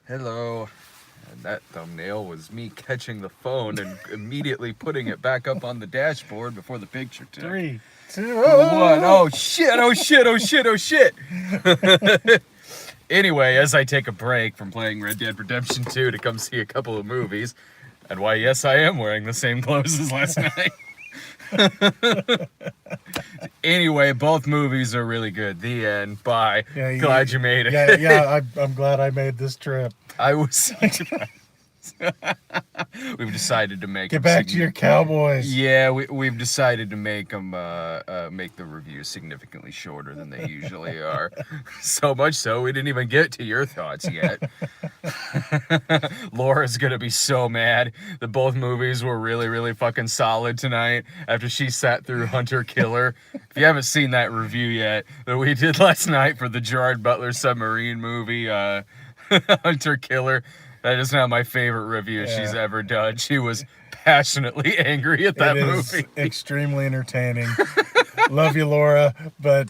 Hello. And that thumbnail was me catching the phone and immediately putting it back up on the dashboard before the picture took. 3, 2, One. Oh shit, oh shit, oh shit, oh shit. Anyway, as I take a break from playing Red Dead Redemption 2 to come see a couple of movies, and why, yes, I am wearing the same clothes as last night. Anyway, both movies are really good. The end. Bye. Yeah, Glad you made it. Yeah. I'm glad I made this trip. I was. We've decided to make Get back to your Cowboys. Yeah, we've decided to make them make the reviews significantly shorter than they usually are. So much so we didn't even get to your thoughts yet. Laura's gonna be so mad that both movies were really, really fucking solid tonight after she sat through Hunter Killer. If you haven't seen that review yet that we did last night for the Gerard Butler submarine movie, Hunter Killer. That is not my favorite review she's ever done. She was passionately angry at that movie. It is extremely entertaining. Love you, Laura, but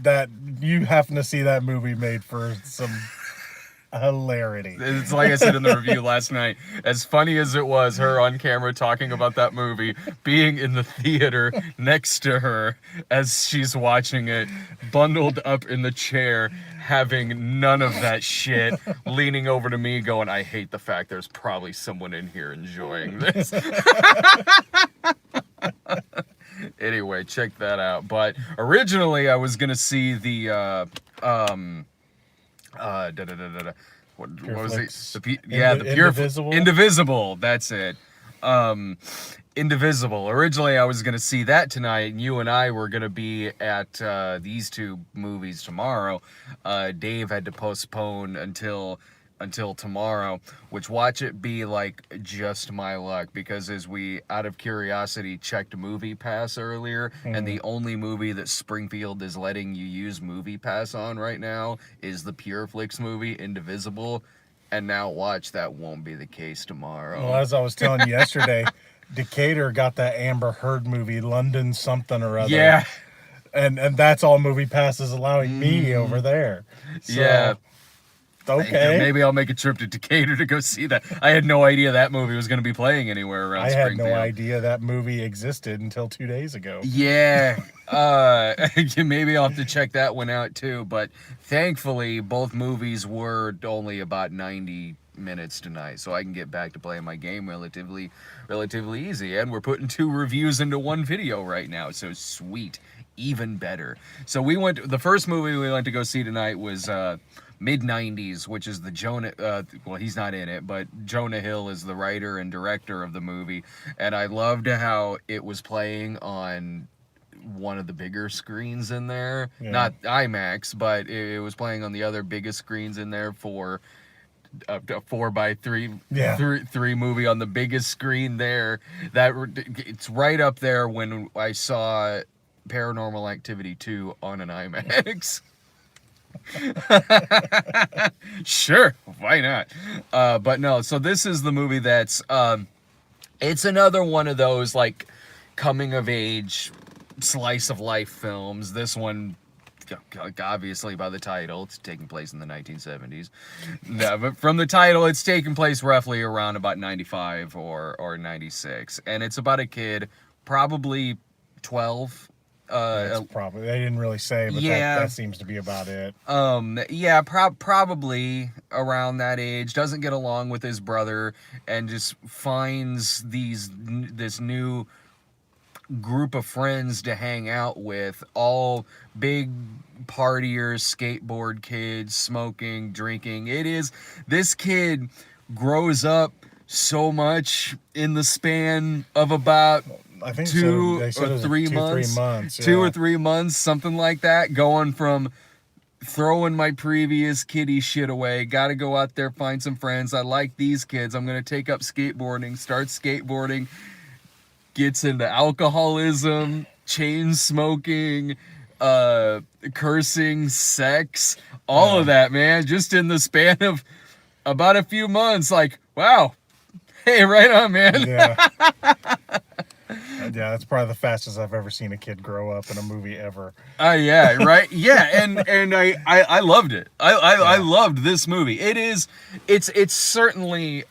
that you happen to see that movie made for some hilarity. It's like I said in the review last night, as funny as it was, her on camera talking about that movie, being in the theater next to her as she's watching it, bundled up in the chair, having none of that shit, leaning over to me going, I hate the fact there's probably someone in here enjoying this. Anyway, check that out. But originally I was gonna see the what was it? The Indivisible? Indivisible. That's it. Indivisible. Originally, I was gonna see that tonight, and you and I were gonna be at these two movies tomorrow. Dave had to postpone until tomorrow, which watch it be like just my luck, because as we out of curiosity checked Movie Pass earlier, and the only movie that Springfield is letting you use Movie Pass on right now is the PureFlix movie Indivisible, and now watch that won't be the case tomorrow. Well, as I was telling you yesterday, Decatur got that Amber Heard movie, London something or other. Yeah. And that's all Movie Pass is allowing me over there. So, Yeah. okay. Maybe I'll make a trip to Decatur to go see that. I had no idea that movie was going to be playing anywhere around Springfield. I had no idea that movie existed until 2 days ago. Yeah. Maybe I'll have to check that one out too. But thankfully, both movies were only about 90 minutes tonight, so I can get back to playing my game relatively easy. And we're putting 2 reviews into one video right now, so sweet. Even better. So the first movie we went to go see tonight was Mid90s, which is the Jonah, well, he's not in it, but Jonah Hill is the writer and director of the movie, and I loved how it was playing on one of the bigger screens in there, not IMAX, but it was playing on the other biggest screens in there for a 4x3 three movie on the biggest screen there. That it's right up there when I saw Paranormal Activity 2 on an IMAX. Sure, why not? But no, so this is the movie that's it's another one of those like coming of age slice of life films. This one, obviously by the title, it's taking place in the 1970s. No, but from the title, it's taking place roughly around about 95 or 96, and it's about a kid, probably 12. Probably, they didn't really say, but that seems to be about it. Probably around that age. Doesn't get along with his brother, and just finds this new group of friends to hang out with, all big partiers, skateboard kids, smoking, drinking. This kid grows up so much in the span of about I think 2 or 3 months. 2 or 3 months, something like that, going from throwing my previous kiddie shit away, gotta go out there, find some friends, I like these kids, I'm gonna take up skateboarding, starts skateboarding, gets into alcoholism, chain smoking, cursing, sex, all of that, man, just in the span of about a few months. Like, wow, hey, right on, man. Yeah. Yeah, that's probably the fastest I've ever seen a kid grow up in a movie ever. Yeah, right. Yeah, and I loved it. I Yeah. loved this movie. It's certainly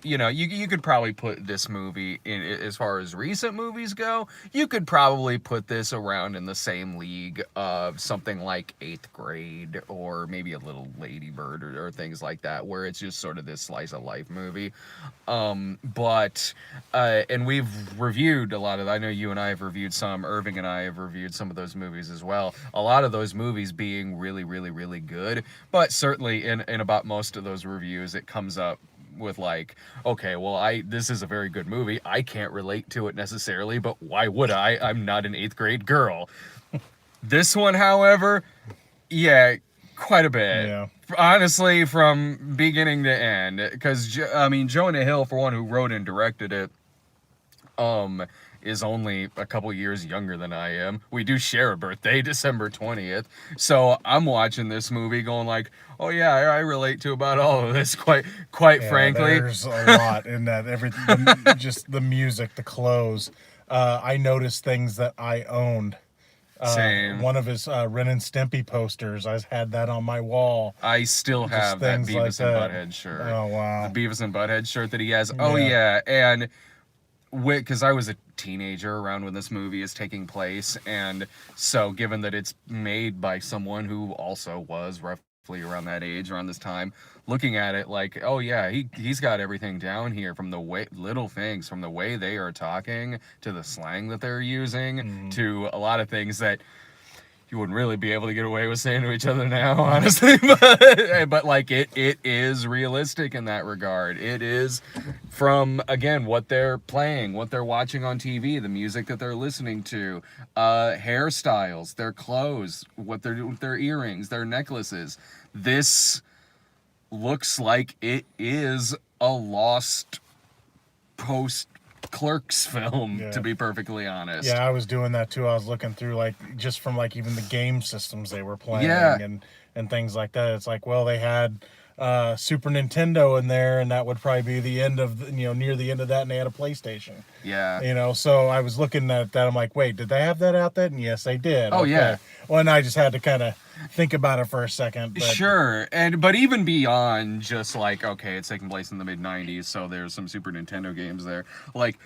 you could probably put this movie in, as far as recent movies go. You could probably put this around in the same league of something like Eighth Grade or maybe a little Lady Bird or things like that, where it's just sort of this slice of life movie. But and we've reviewed a lot of, I know you and I have reviewed some, Irving and I have reviewed some of those movies as well. A lot of those movies being really, really, really good. But certainly in about most of those reviews, it comes up with like, okay, well, this is a very good movie. I can't relate to it necessarily, but why would I? I'm not an eighth grade girl. This one, however, yeah, quite a bit. Yeah. Honestly, from beginning to end, because Jonah Hill, for one, who wrote and directed it, is only a couple years younger than I am. We do share a birthday, December 20th. So I'm watching this movie going like, oh yeah, I relate to about all of this, quite Yeah, frankly. there's a lot in that. Just the music, the clothes. I noticed things that I owned. Same. One of his Ren and Stimpy posters. I had that on my wall. I still have that things like Beavis and that. Butthead shirt. Oh wow. The Beavis and Butthead shirt that he has. Oh yeah, and because I was a teenager around when this movie is taking place, and so given that it's made by someone who also was roughly around that age, around this time, looking at it like, oh yeah, he's got everything down here, from the way, little things, from the way they are talking to the slang that they're using to a lot of things that you wouldn't really be able to get away with saying to each other now, honestly. But like it is realistic in that regard. It is from, again, what they're playing, what they're watching on TV, the music that they're listening to, hairstyles, their clothes, what they're doing with their earrings, their necklaces. This looks like it is a lost post Clerks film, to be perfectly honest. Yeah, I was doing that too. I was looking through like just from like even the game systems they were playing and things like that. It's like, well, they had Super Nintendo in there, and that would probably be the end of near the end of that, and they had a PlayStation. Yeah. So I was looking at that. I'm like, wait, did they have that out there? And yes, they did. Oh, okay. yeah. Well, and I just had to kind of think about it for a second. But... Sure, but even beyond just like, okay, it's taking place in the mid-90s, so there's some Super Nintendo games there. Like,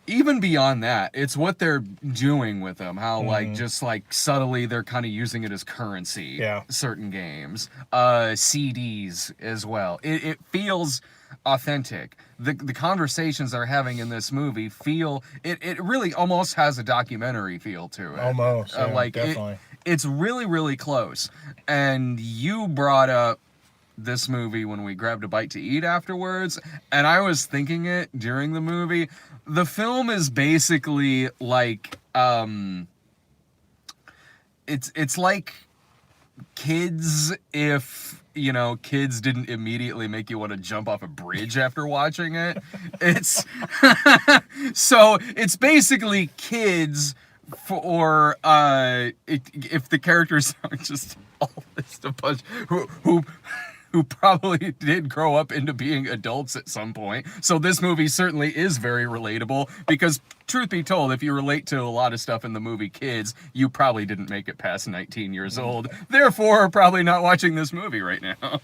even beyond that, it's what they're doing with them. How like just like subtly they're kind of using it as currency. Yeah. Certain games, CDs as well. It feels authentic. The conversations they're having in this movie feel, it really almost has a documentary feel to it. Almost, yeah, like definitely. It's really, really close. And you brought up this movie when we grabbed a bite to eat afterwards, and I was thinking it during the movie. The film is basically like, it's like Kids, if Kids didn't immediately make you want to jump off a bridge after watching it. It's so it's basically Kids for if the characters are just all this a bunch who probably did grow up into being adults at some point. So this movie certainly is very relatable, because truth be told, if you relate to a lot of stuff in the movie Kids, you probably didn't make it past 19 years old. Therefore, are probably not watching this movie right now.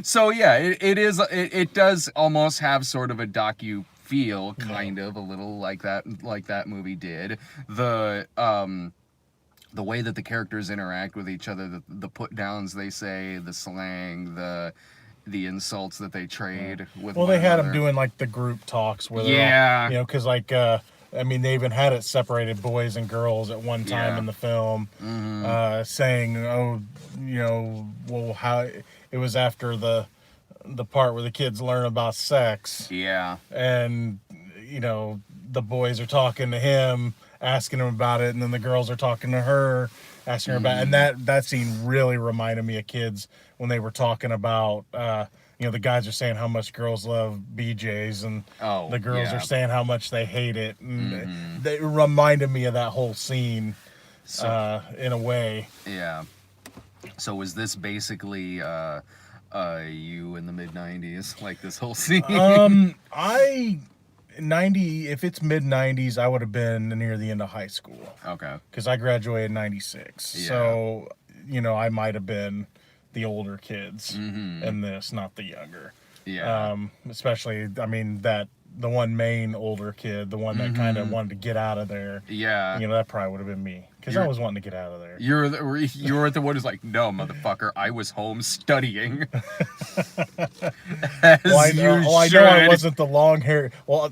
So yeah, it does almost have sort of a docu feel, kind of a little like that movie did. The way that the characters interact with each other, the put downs they say, the slang, the insults that they trade with. Well, they had them doing like the group talks where they're all, because like they even had it separated, boys and girls, at one time in the film, saying, oh, well, how it was after the part where the kids learn about sex. Yeah. And the boys are talking to him, asking him about it, and then the girls are talking to her, asking her about it. And that scene really reminded me of Kids, when they were talking about the guys are saying how much girls love BJ's, and the girls are saying how much they hate it, and they reminded me of that whole scene, in a way. Yeah. So was this basically you in the mid-90s, like this whole scene? if it's mid-90s, I would have been near the end of high school. Okay. Because I graduated in 96. Yeah. So, I might have been the older kids Mm-hmm. in this, not the younger. Yeah. Especially, the one main older kid, the one that kind of wanted to get out of there. Yeah. That probably would have been me. Because I was wanting to get out of there. You're the one who's like, no, motherfucker, I was home studying. As I know I should. wasn't the long hair. Well,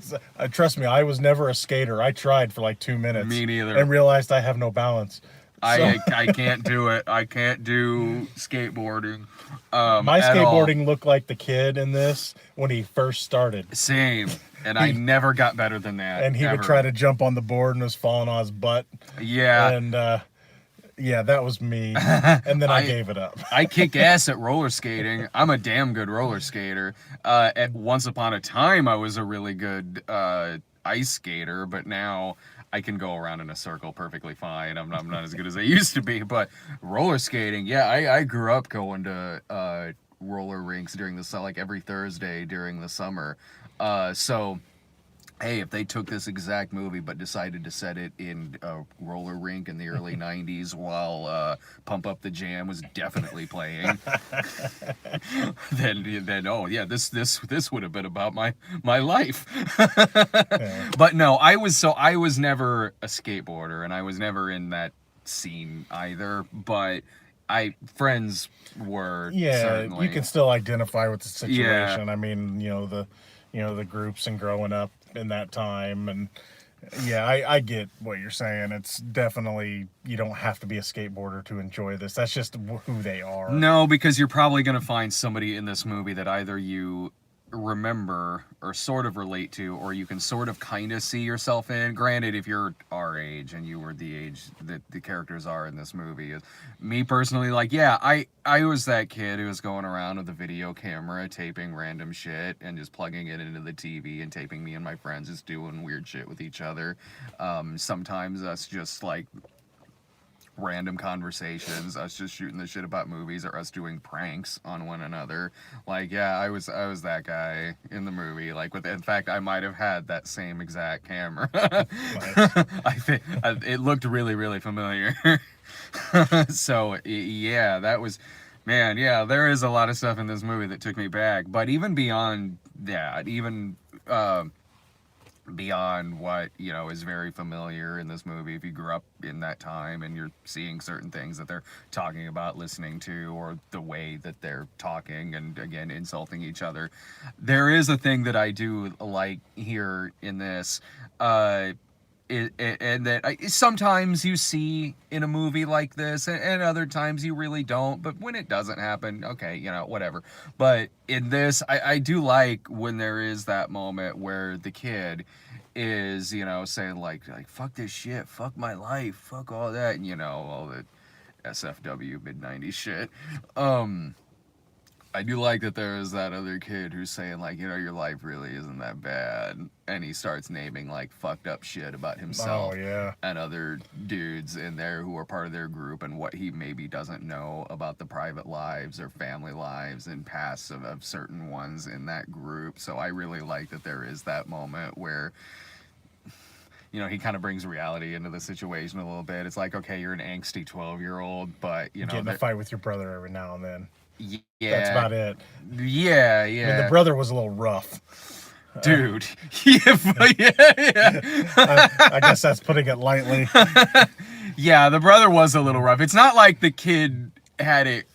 trust me, I was never a skater. I tried for like 2 minutes. Me neither. And realized I have no balance. I can't do it. I can't do skateboarding. My at all. skateboarding looked like the kid in this when he first started. Same. And I never got better than that. And he would try to jump on the board and was falling on his butt. Yeah. And that was me. And then I gave it up. I kick ass at roller skating. I'm a damn good roller skater. At once upon a time, I was a really good ice skater, but now I can go around in a circle perfectly fine. I'm not as good as I used to be. But roller skating, yeah, I grew up going to roller rinks during the summer, like every Thursday during the summer. So, hey, if they took this exact movie but decided to set it in a roller rink in the early 90s while Pump Up the Jam was definitely playing, then oh yeah, this would have been about my life. Yeah. But no, I was never a skateboarder, and I was never in that scene either, but friends were. Yeah, certainly. you can still identify with the situation. Yeah. I mean, the groups and growing up in that time, and yeah, I get what you're saying. It's definitely, you don't have to be a skateboarder to enjoy this. That's just who they are. No, because you're probably going to find somebody in this movie that either you remember or sort of relate to, or you can sort of kind of see yourself in. Granted, if you're our age and you were the age that the characters are in this movie, me personally, like, yeah, I was that kid who was going around with a video camera taping random shit and just plugging it into the TV and taping me and my friends just doing weird shit with each other. Sometimes us just like random conversations, us just shooting the shit about movies, or us doing pranks on one another. Like, yeah, I was that guy in the movie. Like, in fact, I might have had that same exact camera. I think it looked really, really familiar. So yeah, that was, man, yeah, there is a lot of stuff in this movie that took me back. But even beyond that, beyond what is very familiar in this movie, if you grew up in that time and you're seeing certain things that they're talking about, listening to, or the way that they're talking and again insulting each other, there is a thing that I do like here in this, and that sometimes you see in a movie like this, and other times you really don't. But when it doesn't happen, okay, whatever. But in this, I do like when there is that moment where the kid is, saying like fuck this shit, fuck my life, fuck all that, and all the SFW mid-90s shit. I do like that there is that other kid who's saying like, your life really isn't that bad, and he starts naming like fucked up shit about himself. Oh, yeah. And other dudes in there who are part of their group, and what he maybe doesn't know about the private lives or family lives and pasts of certain ones in that group. So I really like that there is that moment where he kind of brings reality into the situation a little bit. It's like, okay, you're an angsty 12-year-old, but get in a fight with your brother every now and then. Yeah, That's about it. Yeah. I mean, the brother was a little rough. Dude. Yeah. I guess that's putting it lightly. Yeah, the brother was a little rough. It's not like the kid had it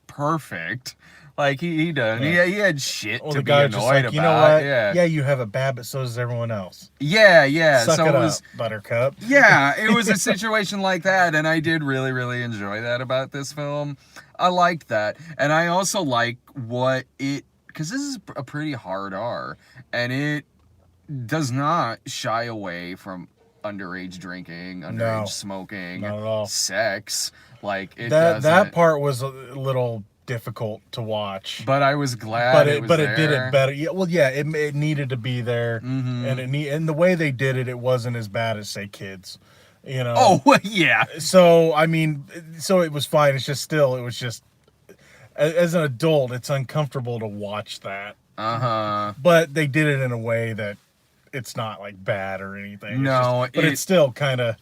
perfect. Like, he done. Yeah. He had shit to be annoyed just like, about. You know what? Yeah, you have it bad, but so does everyone else. Yeah. Suck so it was, up, Buttercup. Yeah, it was a situation like that, and I did really, really enjoy that about this film. I liked that. And I also like because this is a pretty hard R, and it does not shy away from underage drinking, underage smoking, not at all. sex. Like, that part was a little difficult to watch, but I was glad it did it better. Yeah, well, yeah, it needed to be there, and the way they did it, it wasn't as bad as, say, Kids. Oh, yeah. So I mean, it was fine. It's just it was just, as an adult, it's uncomfortable to watch that. Uh-huh. But they did it in a way that it's not like bad or anything. No, but it's still kind of.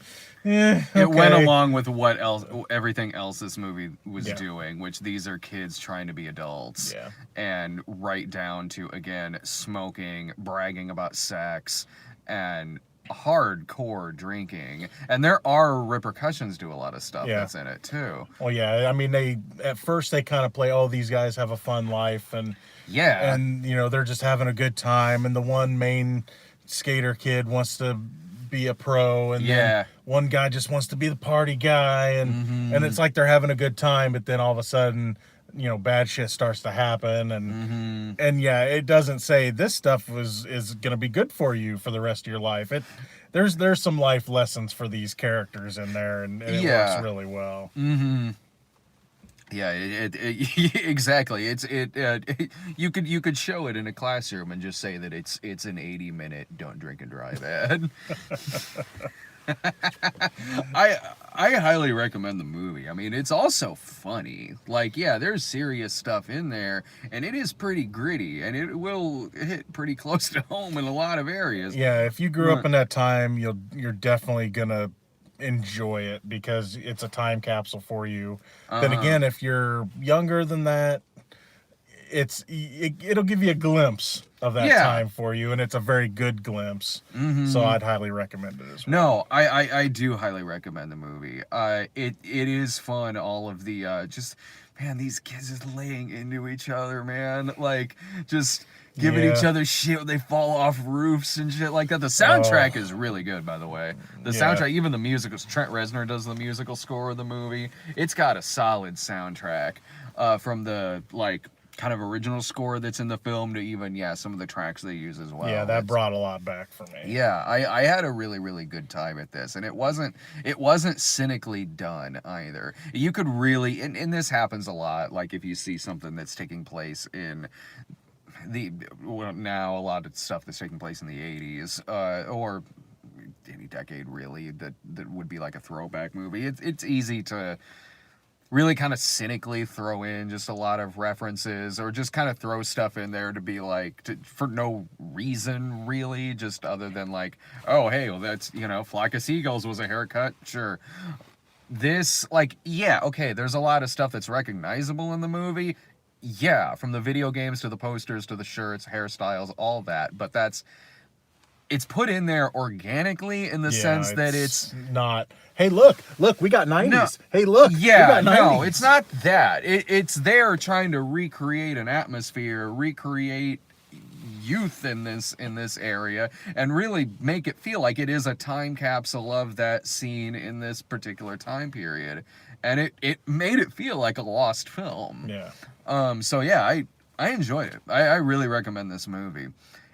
Yeah, it went okay. along with what else, everything else this movie was Yeah. doing, which these are kids trying to be adults, Yeah. and right down to again smoking, bragging about sex, and hardcore drinking. And there are repercussions to a lot of stuff Yeah. that's in it too. Well, yeah. I mean, at first they kind of play, oh, these guys have a fun life, and Yeah, they're just having a good time, and the one main skater kid wants to be a pro, and Yeah. then one guy just wants to be the party guy, and it's like they're having a good time, but then all of a sudden, bad shit starts to happen, and yeah, it doesn't say this stuff is gonna be good for you for the rest of your life. There's some life lessons for these characters in there, and it Yeah. works really well. Yeah, exactly. You could show it in a classroom and just say that it's an 80-minute don't drink and drive ad. I highly recommend the movie. I mean, it's also funny. Like, yeah, there's serious stuff in there, and it is pretty gritty, and it will hit pretty close to home in a lot of areas. Yeah, if you grew up in that time, you're definitely gonna enjoy it because it's a time capsule for you. Then again, if you're younger than that, it'll give you a glimpse of that time for you, and it's a very good glimpse. So I'd highly recommend it as well. No, I do highly recommend the movie. It is fun. All of the just, man, these kids just laying into each other, man. Like, just giving each other shit when they fall off roofs and shit like that. The soundtrack is really good, by the way. The soundtrack, even the music, Trent Reznor does the musical score of the movie. It's got a solid soundtrack, from the like kind of original score that's in the film to even some of the tracks they use as well. Yeah, that brought a lot back for me. Yeah, I had a really, really good time at this, and it wasn't cynically done either. You could really, and this happens a lot, like if you see something that's taking place in now a lot of stuff that's taking place in the 80s, or any decade really, that would be like a throwback movie. It's easy to really kind of cynically throw in just a lot of references, or just kind of throw stuff in there to be like, for no reason really, just other than like, oh, hey, well, that's, Flock of Seagulls was a haircut, sure. This, like, yeah, okay, there's a lot of stuff that's recognizable in the movie, yeah, from the video games to the posters to the shirts, hairstyles, all that, but it's put in there organically in the sense that it's not, hey, look, we got 90s. No, hey, look, yeah, we got 90s. No, it's not that. It's there trying to recreate an atmosphere, recreate youth in this area, and really make it feel like it is a time capsule of that scene in this particular time period. And it made it feel like a lost film. Yeah. So yeah, I enjoyed it. I really recommend this movie.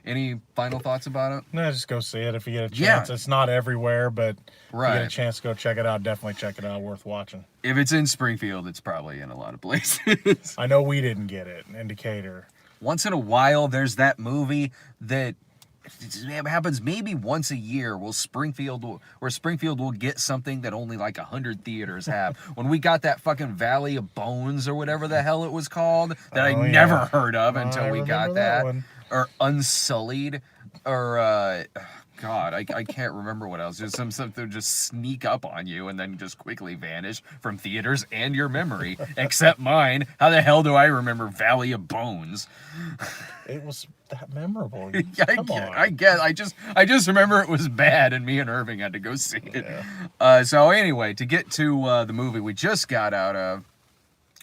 Any final thoughts about it? No, just go see it if you get a chance. It's not everywhere, but if you get a chance to go check it out, definitely check it out. Worth watching. If it's in Springfield, it's probably in a lot of places. I know we didn't get it. Indicator. Once in a while, there's that movie that it happens maybe once a year where Springfield will get something that only like 100 theaters have. When we got that fucking Valley of Bones or whatever the hell it was called that I never heard of until we got that. Or Unsullied, or God, I can't remember what else. There's some stuff that just sneak up on you and then just quickly vanish from theaters and your memory, except mine. How the hell do I remember Valley of Bones? It was that memorable. I guess I just remember it was bad, and me and Irving had to go see it. Yeah. So anyway, to get to the movie we just got out of,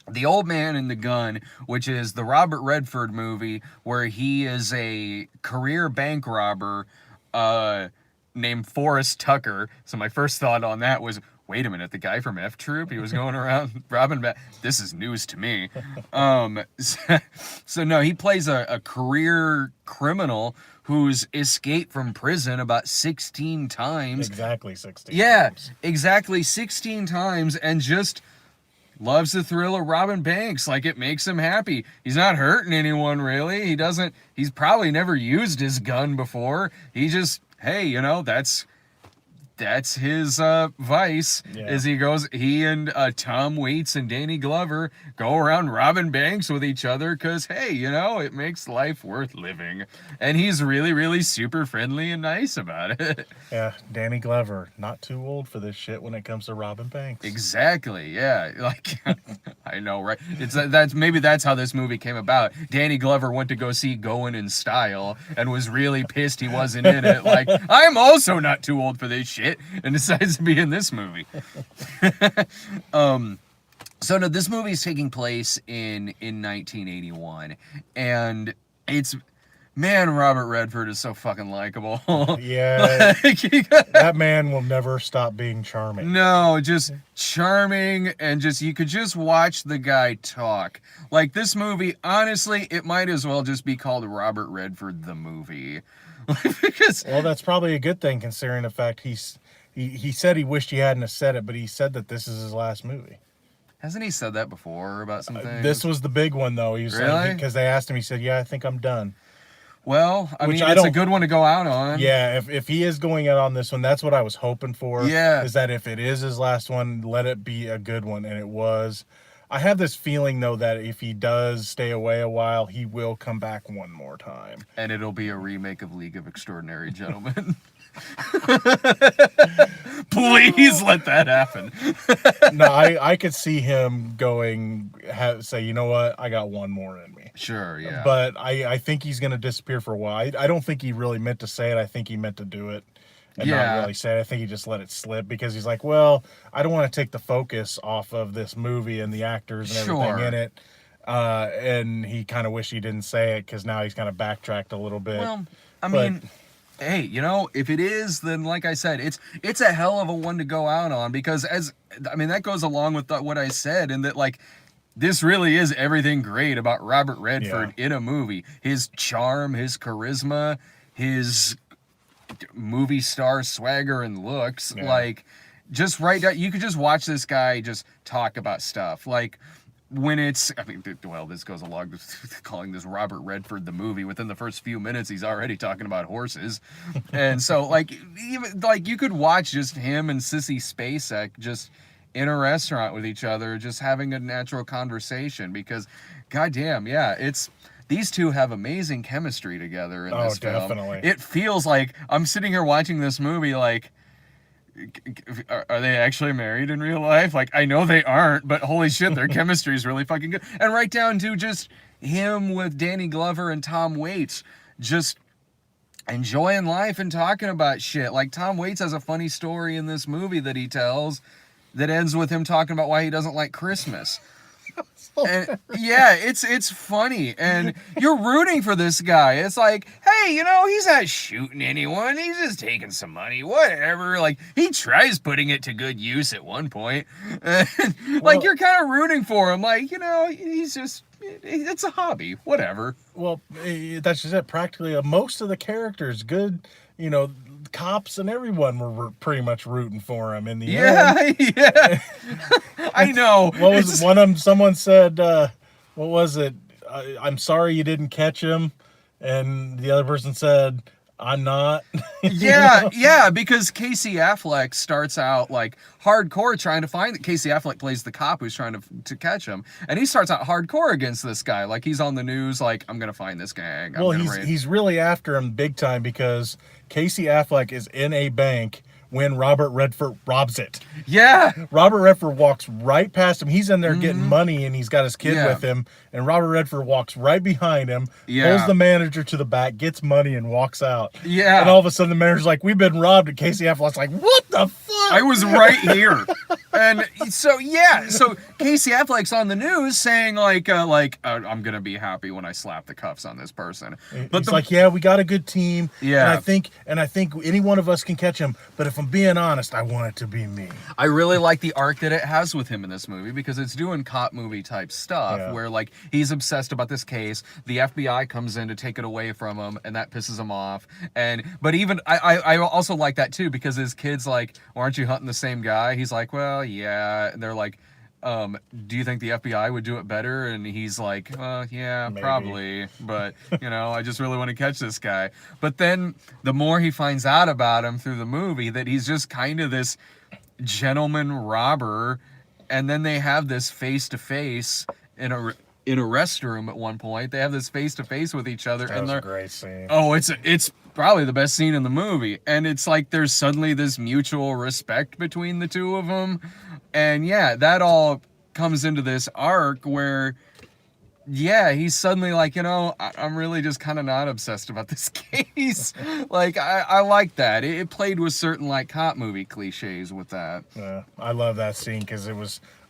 The Old Man and the Gun, which is the Robert Redford movie where he is a career bank robber named Forrest Tucker. So my first thought on that was, wait a minute, the guy from F Troop, he was going around robbing. This is news to me. So no, he plays a career criminal who's escaped from prison about 16 times. Exactly 16 Yeah, times. exactly 16 times, and just loves the thrill of robbing banks. Like, it makes him happy. He's not hurting anyone, really. He's probably never used his gun before. He just, hey, that's that's his vice. Yeah. Is he and Tom Waits and Danny Glover go around robbing banks with each other because, hey, it makes life worth living. And he's really, really super friendly and nice about it. Yeah, Danny Glover, not too old for this shit when it comes to robbing banks. Exactly. Yeah. Like, I know, right? That's how this movie came about. Danny Glover went to go see Going in Style and was really pissed he wasn't in it. Like, I'm also not too old for this shit, and decides to be in this movie. So no, this movie is taking place in 1981, and it's, man, Robert Redford is so fucking likable. Yeah, that man will never stop being charming. No, just charming, and you could just watch the guy talk. Like, this movie, honestly, it might as well just be called Robert Redford the Movie. Because, well, that's probably a good thing considering the fact he said he wished he hadn't have said it, but he said that this is his last movie. hasn't he said that before about something? This was the big one, though. He was Really? because they asked him. He said, "Yeah, I think I'm done." Well, I Which mean, I it's a don't- good one to go out on. Yeah, if he is going out on this one, that's what I was hoping for. Yeah. Is that if it is his last one, let it be a good one, and it was. I have this feeling though that if he does stay away a while, he will come back one more time. And it'll be a remake of League of Extraordinary Gentlemen. Please let that happen. No, I could see him say, you know what, I got one more in me. Sure, yeah. But I think he's going to disappear for a while. I don't think he really meant to say it. I think he meant to do it and Yeah. not really say it. I think he just let it slip because he's like, well, I don't want to take the focus off of this movie and the actors and everything Sure. in it. And he kind of wished he didn't say it because now he's kind of backtracked a little bit. Well, I But- mean, hey, if it is, then like I said, it's a hell of a one to go out on, because that goes along with what I said, and that, like, this really is everything great about Robert Redford in a movie. His charm, his charisma, his movie star swagger and looks. Yeah. Like, just right now, you could just watch this guy just talk about stuff. Like, when this goes along with calling this Robert Redford the movie. Within the first few minutes, he's already talking about horses. And so, like, even like, you could watch just him and Sissy Spacek just in a restaurant with each other, just having a natural conversation, because goddamn, yeah, these two have amazing chemistry together in this film. Definitely. It feels like I'm sitting here watching this movie like, are they actually married in real life? Like, I know they aren't, but holy shit, their chemistry is really fucking good. And right down to just him with Danny Glover and Tom Waits just enjoying life and talking about shit. Like, Tom Waits has a funny story in this movie that he tells that ends with him talking about why he doesn't like Christmas. And yeah, it's funny, and you're rooting for this guy. It's like, hey, he's not shooting anyone. He's just taking some money, whatever. Like, he tries putting it to good use at one point. And, like, you're kind of rooting for him. Like, he's just, it's a hobby, whatever. Well, that's just it. Practically, most of the characters, good, cops and everyone were pretty much rooting for him in the end. Yeah. I know. What was one of them? Someone said, what was it? I'm sorry you didn't catch him. And the other person said, I'm not. Yeah, because Casey Affleck starts out like hardcore trying to find. Casey Affleck plays the cop who's trying to catch him, and he starts out hardcore against this guy. Like, he's on the news, like, I'm gonna find this gang. Well, he's really after him big time because Casey Affleck is in a bank when Robert Redford robs it. Yeah. Robert Redford walks right past him. He's in there getting money, and he's got his kid Yeah. with him. And Robert Redford walks right behind him, Yeah. pulls the manager to the back, gets money, and walks out. Yeah. And all of a sudden, the manager's like, "We've been robbed." And Casey Affleck's like, "What the fuck?" I was right here. And so, yeah, so Casey Affleck's on the news saying, I'm going to be happy when I slap the cuffs on this person. But He's like, "Yeah, we got a good team. Yeah. And I think any one of us can catch him. But if I'm being honest, I want it to be me." I really like the arc that it has with him in this movie, because it's doing cop movie type stuff where, like, he's obsessed about this case. The FBI comes in to take it away from him, and that pisses him off. But even I also like that too, because his kid's like, "Well, aren't you hunting the same guy?" He's like, "Well, yeah." And they're like, do you think the FBI would do it better? And he's like, yeah, Maybe. probably, but I just really want to catch this guy. But then the more he finds out about him through the movie, that he's just kind of this gentleman robber, and then they have this face-to-face in a restroom at one point. They have this face-to-face with each other, That and was they're a great scene. oh, it's probably the best scene in the movie, and it's like there's suddenly this mutual respect between the two of them, and yeah, that all comes into this arc where yeah, he's suddenly like, I'm really just kind of not obsessed about this case. Like, I like that. It played with certain, like, cop movie cliches with that. Yeah, I love that scene because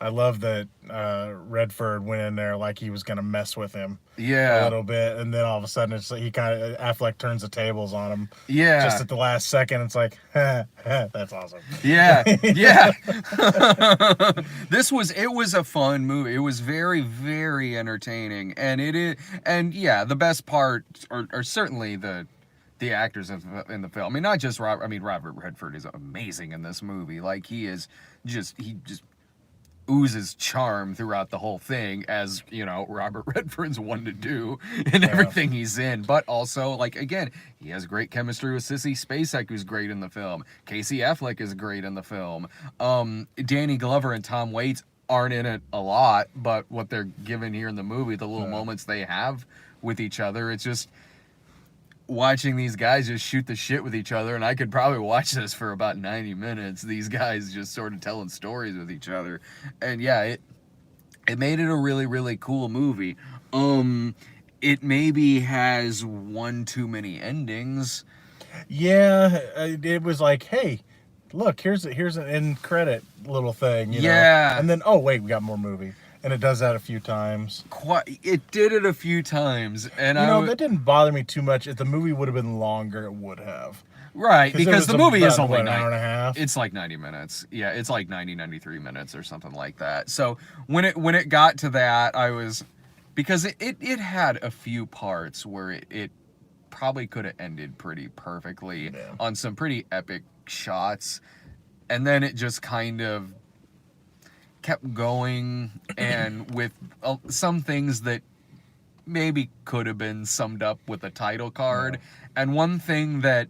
I love that Redford went in there like he was going to mess with him a Yeah. little bit. And then all of a sudden, Affleck turns the tables on him. Yeah. Just at the last second, it's like, that's awesome. Yeah. Yeah. It was a fun movie. It was very, very entertaining. And yeah, the best part are certainly the actors in the film. I mean, not just Robert Redford is amazing in this movie. Like, he just oozes charm throughout the whole thing, as Robert Redford's one to do in everything he's in. But also, like, again, he has great chemistry with Sissy Spacek, who's great in the film. Casey Affleck is great in the film. Danny Glover and Tom Waits aren't in it a lot, but what they're given here in the movie, the little moments they have with each other, it's just watching these guys just shoot the shit with each other. And I could probably watch this for about 90 minutes, these guys just sort of telling stories with each other. And yeah, it made it a really, really cool movie. It maybe has one too many endings. Yeah, it was like, hey, look, here's an end credit little thing, Yeah. And then, oh wait, we got more movie, and it does that a few times. It did it a few times, and that didn't bother me too much. If the movie would have been longer, it would have. Right, because the movie is only an hour and a half. It's like 90 minutes. Yeah, it's like 93 minutes or something like that. So when it got to that, I was, because it had a few parts where it probably could have ended pretty perfectly on some pretty epic shots, and then it just kind of kept going, and with some things that maybe could have been summed up with a title card, and one thing that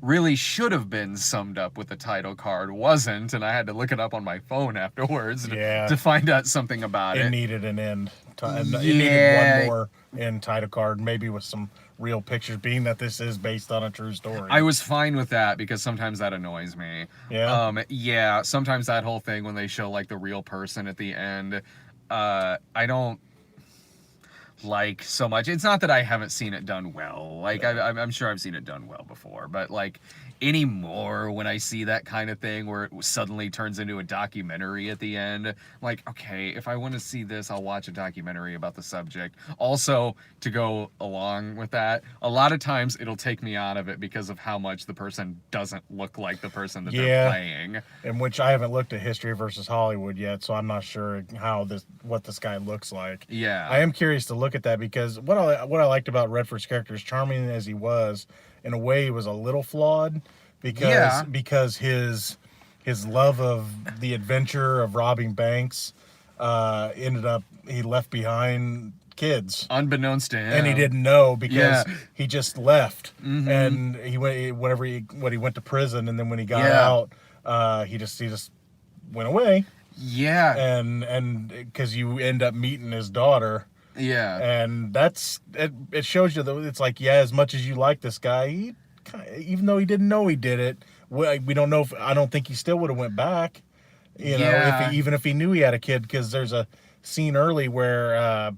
really should have been summed up with a title card wasn't, and I had to look it up on my phone afterwards to find out something about it. It needed an end. It needed one more end title card, maybe with some real pictures, being that this is based on a true story. I was fine with that because sometimes that annoys me. Yeah. Sometimes that whole thing when they show like the real person at the end, I don't like so much. It's not that I haven't seen it done well. Like, I'm sure I've seen it done well before, but like anymore, when I see that kind of thing where it suddenly turns into a documentary at the end, I'm like, okay, if I want to see this, I'll watch a documentary about the subject. Also, to go along with that, a lot of times it'll take me out of it because of how much the person doesn't look like the person that they're playing. In which I haven't looked at History versus Hollywood yet, so I'm not sure what this guy looks like. Yeah, I am curious to look at that, because what I liked about Redford's character, as charming as he was, in a way he was a little flawed, because his love of the adventure of robbing banks ended up, he left behind kids unbeknownst to him, and he didn't know, because he just left, and he went to prison, and then when he got out, he just went away. And because you end up meeting his daughter. And that's it shows you that it's like, as much as you like this guy, even though he didn't know he did it, we don't know I don't think he still would have went back, even if he knew he had a kid, because there's a scene early where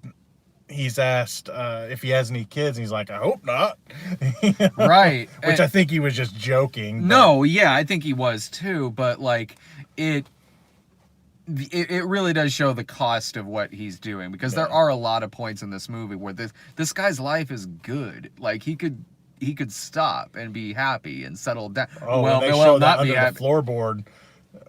he's asked if he has any kids, and he's like, I hope not. Right. Which I think he was just joking. No, I think he was too, but like it really does show the cost of what he's doing, because there are a lot of points in this movie where this guy's life is good. Like, he could stop and be happy and settle down. They show that under the floorboard.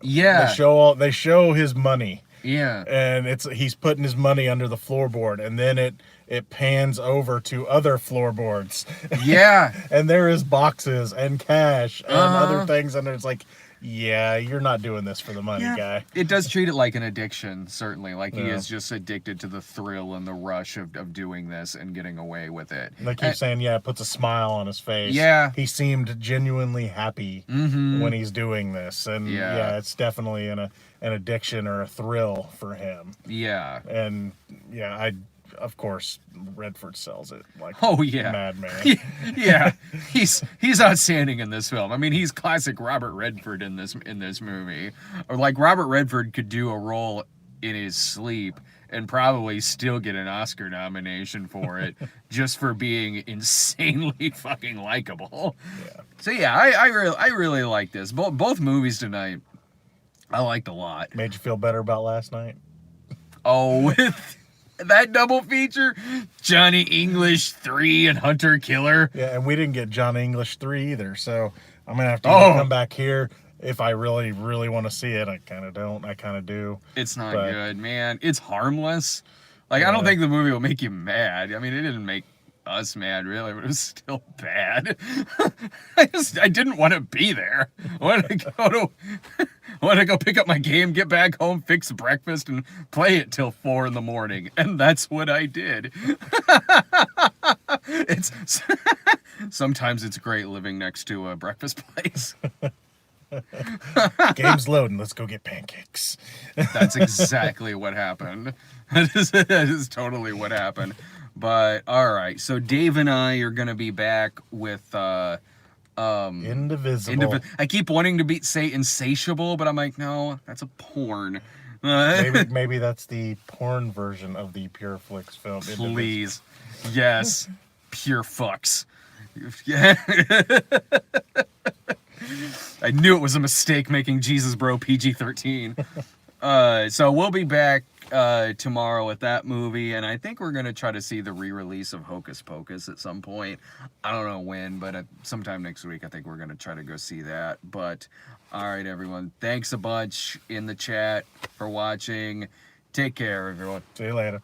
They show his money. And he's putting his money under the floorboard, and then it pans over to other floorboards. And there is boxes and cash and other things, and it's like, yeah, you're not doing this for the money, guy. It does treat it like an addiction, certainly. Like he Yeah. is just addicted to the thrill and the rush of doing this and getting away with it. They keep saying, yeah, it puts a smile on his face. Yeah. He seemed genuinely happy when he's doing this. And yeah, it's definitely an addiction or a thrill for him. Yeah. And yeah, of course, Redford sells it like madman. Yeah. He's outstanding in this film. I mean, he's classic Robert Redford in this movie. Or like Robert Redford could do a role in his sleep and probably still get an Oscar nomination for it just for being insanely fucking likable. Yeah. So yeah, I really like this. Both movies tonight I liked a lot. Made you feel better about last night? Oh, with that double feature, Johnny English 3 and Hunter Killer. Yeah, and we didn't get John English 3 either, so I'm going to have to come back here if I really, really want to see it. I kind of don't. I kind of do. It's not good, man. It's harmless. Like, I don't think the movie will make you mad. I mean, it didn't make us mad, really, but it was still bad. I didn't want to be there. I wanted to go pick up my game, get back home, fix breakfast, and play it till 4 a.m. And that's what I did. Sometimes it's great living next to a breakfast place. Game's loading. Let's go get pancakes. That's exactly what happened. That is totally what happened. But all right, so Dave and I are gonna be back with Indivisible. I keep wanting to say Insatiable, but I'm like, no, that's a porn. Maybe that's the porn version of the Pure Flix film. Please, yes, Pure Fucks. Yeah. I knew it was a mistake making Jesus Bro PG-13. So we'll be back tomorrow with that movie, and I think we're going to try to see the re-release of Hocus Pocus at some point. I don't know when, but sometime next week I think we're going to try to go see that. But all right, everyone, thanks a bunch in the chat for watching. Take care, everyone. See you later.